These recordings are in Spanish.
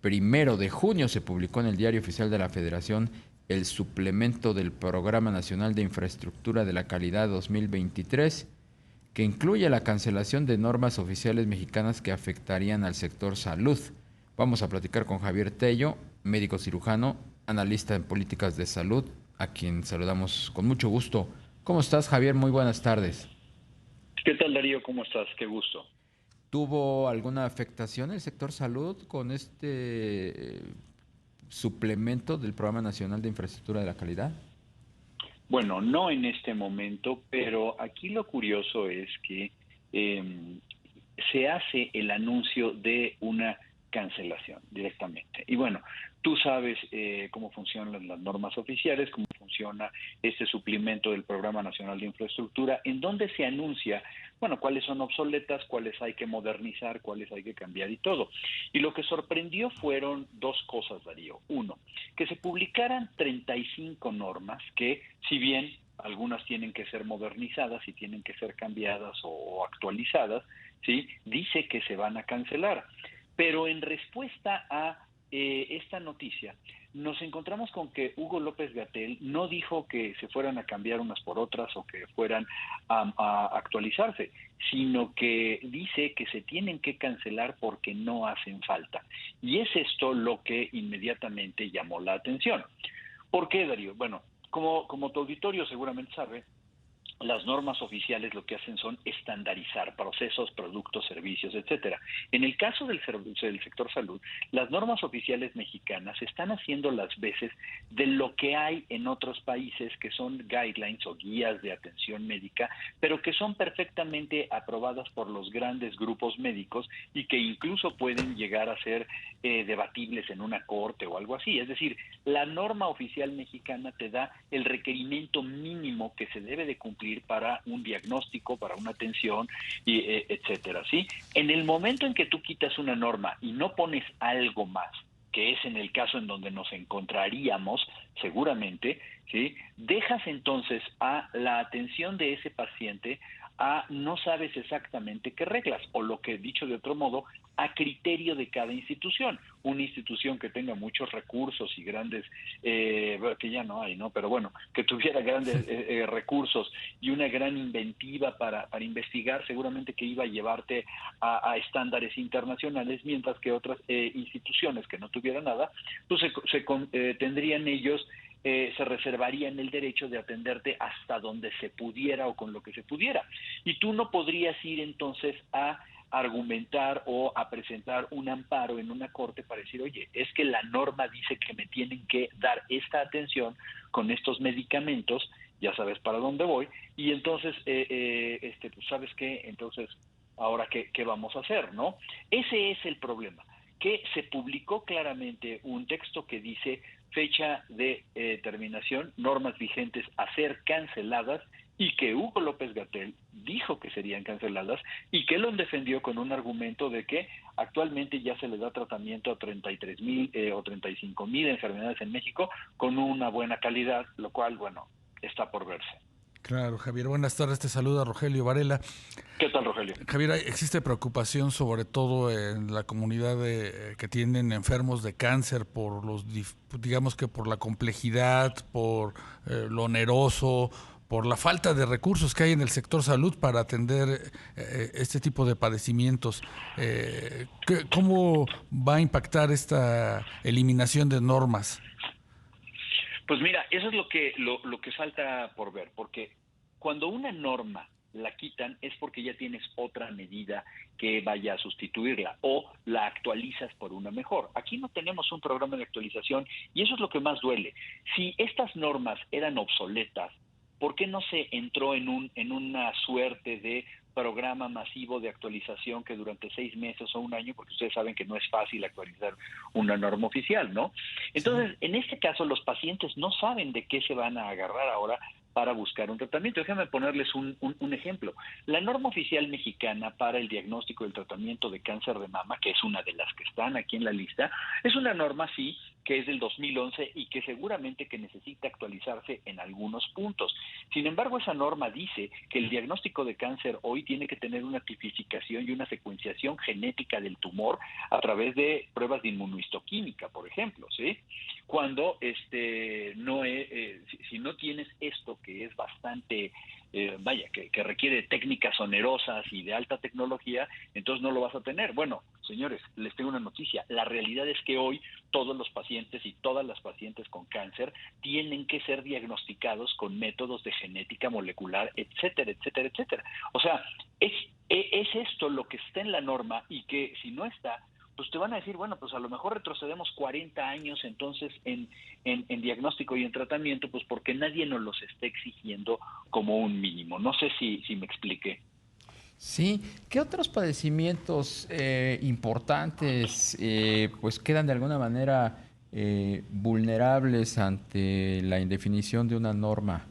1 de junio se publicó en el Diario Oficial de la Federación el suplemento del Programa Nacional de Infraestructura de la Calidad 2023, que incluye la cancelación de normas oficiales mexicanas que afectarían al sector salud. Vamos a platicar con Javier Tello, médico cirujano, analista en políticas de salud, a quien saludamos con mucho gusto. ¿Cómo estás, Javier? Muy buenas tardes. ¿Qué tal, Darío? ¿Cómo estás? Qué gusto. ¿Tuvo alguna afectación el sector salud con suplemento del Programa Nacional de Infraestructura de la Calidad? Bueno, no en este momento, pero aquí lo curioso es que eh, se hace el anuncio de una cancelación directamente. Y bueno, tú sabes cómo funcionan las normas oficiales, cómo funciona este suplemento del Programa Nacional de Infraestructura, en donde se anuncia, bueno, cuáles son obsoletas, cuáles hay que modernizar, cuáles hay que cambiar y todo. Y lo que sorprendió fueron dos cosas, Darío. Uno, que se publicaran 35 normas que, si bien algunas tienen que ser modernizadas y tienen que ser cambiadas o actualizadas, ¿sí? Dice que se van a cancelar. Pero en respuesta a esta noticia, nos encontramos con que Hugo López-Gatell no dijo que se fueran a cambiar unas por otras o que fueran a actualizarse, sino que dice que se tienen que cancelar porque no hacen falta. Y es esto lo que inmediatamente llamó la atención. ¿Por qué, Darío? Bueno, como tu auditorio seguramente sabe, las normas oficiales lo que hacen son estandarizar procesos, productos, servicios, etcétera. En el caso del sector salud, las normas oficiales mexicanas están haciendo las veces de lo que hay en otros países, que son guidelines o guías de atención médica, pero que son perfectamente aprobadas por los grandes grupos médicos y que incluso pueden llegar a ser debatibles en una corte o algo así. Es decir, la norma oficial mexicana te da el requerimiento mínimo que se debe de cumplir para un diagnóstico, para una atención, y, etcétera, ¿sí? En el momento en que tú quitas una norma y no pones algo más, que es en el caso en donde nos encontraríamos seguramente, ¿sí? Dejas entonces a la atención de ese paciente a no sabes exactamente qué reglas, o lo que dicho de otro modo, a criterio de cada institución. Una institución que tenga muchos recursos y grandes, que ya no hay, ¿no? Pero bueno, que tuviera grandes recursos y una gran inventiva para investigar, seguramente que iba a llevarte a estándares internacionales, mientras que otras instituciones que no tuvieran nada, pues tendrían ellos se reservarían el derecho de atenderte hasta donde se pudiera o con lo que se pudiera. Y tú no podrías ir entonces a argumentar o a presentar un amparo en una corte para decir, oye, es que la norma dice que me tienen que dar esta atención con estos medicamentos, ya sabes para dónde voy, y entonces, pues sabes qué, entonces, ahora qué vamos a hacer, ¿no? Ese es el problema, que se publicó claramente un texto que dice fecha de terminación, normas vigentes a ser canceladas, y que Hugo López-Gatell dijo que serían canceladas y que lo defendió con un argumento de que actualmente ya se le da tratamiento a 33,000 o 35,000 enfermedades en México con una buena calidad, lo cual, bueno, está por verse. Claro, Javier, buenas tardes, te saluda Rogelio Varela. ¿Qué tal, Rogelio? Javier, existe preocupación sobre todo en la comunidad que tienen enfermos de cáncer por digamos que por la complejidad, por lo oneroso, por la falta de recursos que hay en el sector salud para atender este tipo de padecimientos. ¿Cómo va a impactar esta eliminación de normas? Pues mira, eso es lo que falta por ver, porque cuando una norma la quitan es porque ya tienes otra medida que vaya a sustituirla o la actualizas por una mejor. Aquí no tenemos un programa de actualización y eso es lo que más duele. Si estas normas eran obsoletas, ¿por qué no se entró en una suerte de programa masivo de actualización que durante 6 meses o un año, porque ustedes saben que no es fácil actualizar una norma oficial, ¿no? Entonces, sí, en este caso, los pacientes no saben de qué se van a agarrar ahora para buscar un tratamiento. Déjame ponerles un ejemplo. La norma oficial mexicana para el diagnóstico y el tratamiento de cáncer de mama, que es una de las que están aquí en la lista, es una norma, sí, que es del 2011 y que seguramente que necesita actualizarse en algunos puntos. Sin embargo, esa norma dice que el diagnóstico de cáncer hoy tiene que tener una tipificación y una secuenciación genética del tumor a través de pruebas de inmunohistoquímica, por ejemplo, ¿sí? Cuando si no tienes esto, que es bastante que requiere técnicas onerosas y de alta tecnología, entonces no lo vas a tener. Bueno, señores, les tengo una noticia. La realidad es que hoy todos los pacientes y todas las pacientes con cáncer tienen que ser diagnosticados con métodos de genética molecular, etcétera, etcétera, etcétera. O sea, es esto lo que está en la norma, y que si no está, pues te van a decir, bueno, pues a lo mejor retrocedemos 40 años entonces en diagnóstico y en tratamiento, pues porque nadie nos los está exigiendo como un mínimo. No sé si me expliqué. Sí, ¿qué otros padecimientos importantes pues quedan de alguna manera vulnerables ante la indefinición de una norma?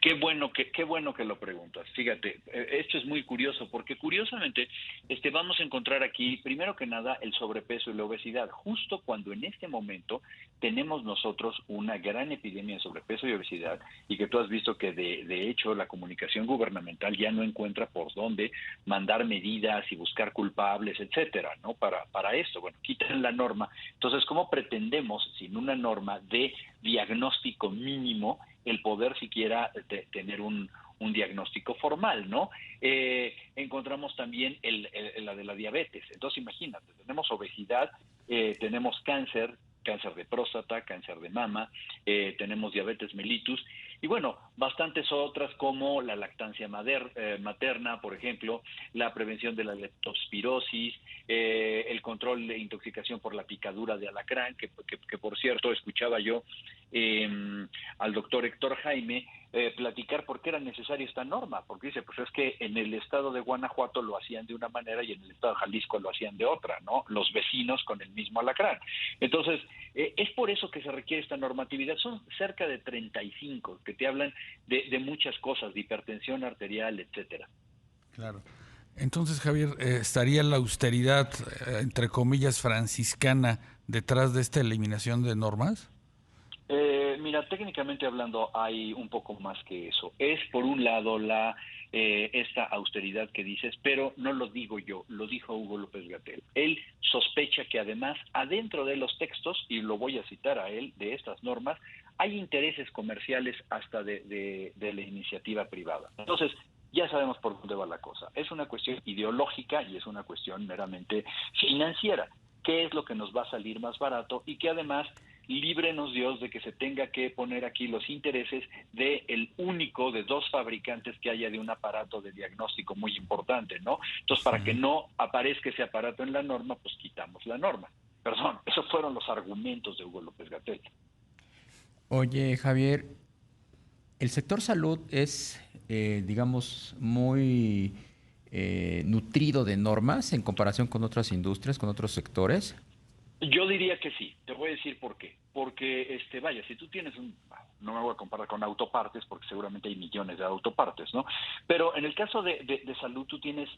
Qué bueno que lo preguntas. Fíjate, esto es muy curioso, porque curiosamente vamos a encontrar aquí, primero que nada, el sobrepeso y la obesidad, justo cuando en este momento tenemos nosotros una gran epidemia de sobrepeso y obesidad, y que tú has visto que de hecho la comunicación gubernamental ya no encuentra por dónde mandar medidas y buscar culpables, etcétera, ¿no? Para esto, bueno, quitan la norma. Entonces, ¿cómo pretendemos, sin una norma de diagnóstico mínimo, el poder siquiera tener un diagnóstico formal, ¿no? Encontramos también la de la diabetes. Entonces, imagínate, tenemos obesidad, tenemos cáncer de próstata, cáncer de mama, tenemos diabetes mellitus, y bueno, bastantes otras como la lactancia materna, por ejemplo, la prevención de la leptospirosis, el control de intoxicación por la picadura de alacrán, que por cierto escuchaba yo al doctor Héctor Jaime platicar por qué era necesaria esta norma, porque dice, pues es que en el estado de Guanajuato lo hacían de una manera y en el estado de Jalisco lo hacían de otra, ¿no? Los vecinos con el mismo alacrán. Entonces, es por eso que se requiere esta normatividad. Son cerca de 35 que te hablan de muchas cosas, de hipertensión arterial, etcétera. Claro. Entonces, Javier, ¿estaría la austeridad, entre comillas, franciscana detrás de esta eliminación de normas? Mira, técnicamente hablando hay un poco más que eso. Es por un lado esta austeridad que dices, pero no lo digo yo, lo dijo Hugo López-Gatell. Él sospecha que además adentro de los textos, y lo voy a citar a él, de estas normas, hay intereses comerciales hasta de la iniciativa privada. Entonces, ya sabemos por dónde va la cosa. Es una cuestión ideológica y es una cuestión meramente financiera. ¿Qué es lo que nos va a salir más barato? Y que además líbrenos Dios de que se tenga que poner aquí los intereses de dos fabricantes que haya de un aparato de diagnóstico muy importante, ¿no? Entonces, para que no aparezca ese aparato en la norma, pues quitamos la norma. Perdón, esos fueron los argumentos de Hugo López-Gatell. Oye, Javier, el sector salud es, digamos, muy nutrido de normas en comparación con otras industrias, con otros sectores. Yo diría que sí, te voy a decir por qué. Porque, si tú tienes no me voy a comparar con autopartes, porque seguramente hay millones de autopartes, ¿no? Pero en el caso de salud, tú tienes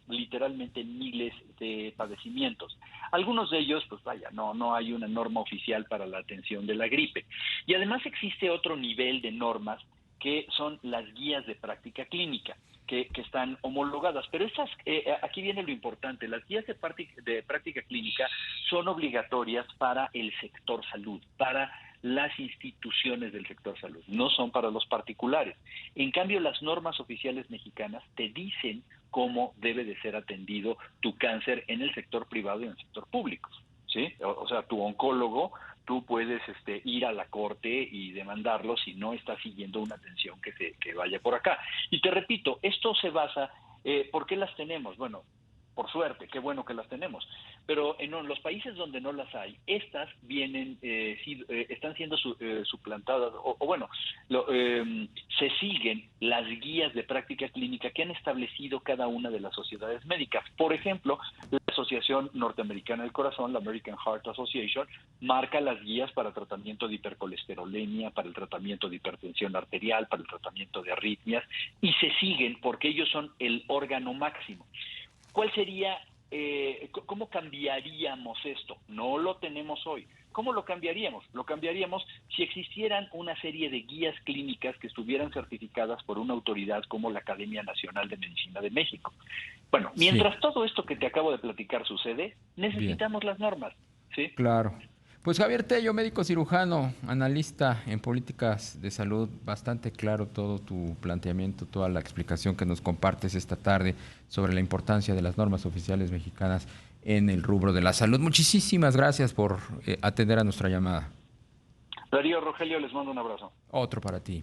literalmente miles de padecimientos. Algunos de ellos, pues no hay una norma oficial para la atención de la gripe. Y además existe otro nivel de normas que son las guías de práctica clínica, que están homologadas. Pero aquí viene lo importante, las guías de práctica clínica son obligatorias para el sector salud, para las instituciones del sector salud, no son para los particulares. En cambio, las normas oficiales mexicanas te dicen cómo debe de ser atendido tu cáncer en el sector privado y en el sector público, ¿sí? O sea, tu oncólogo, tú puedes ir a la corte y demandarlo si no está siguiendo una atención que vaya por acá. Y te repito, esto se basa, ¿por qué las tenemos? Bueno, por suerte, qué bueno que las tenemos. Pero en los países donde no las hay, estas vienen, están siendo suplantadas, se siguen las guías de práctica clínica que han establecido cada una de las sociedades médicas. Por ejemplo, la Asociación Norteamericana del Corazón, la American Heart Association, marca las guías para tratamiento de hipercolesterolemia, para el tratamiento de hipertensión arterial, para el tratamiento de arritmias, y se siguen porque ellos son el órgano máximo. ¿Cuál sería ¿cómo cambiaríamos esto? No lo tenemos hoy. ¿Cómo lo cambiaríamos? Lo cambiaríamos si existieran una serie de guías clínicas que estuvieran certificadas por una autoridad como la Academia Nacional de Medicina de México. Bueno, mientras todo esto que te acabo de platicar sucede, necesitamos las normas, ¿sí? Claro. Pues Javier Tello, médico cirujano, analista en políticas de salud, bastante claro todo tu planteamiento, toda la explicación que nos compartes esta tarde sobre la importancia de las normas oficiales mexicanas en el rubro de la salud. Muchísimas gracias por atender a nuestra llamada. Darío, Rogelio, les mando un abrazo. Otro para ti.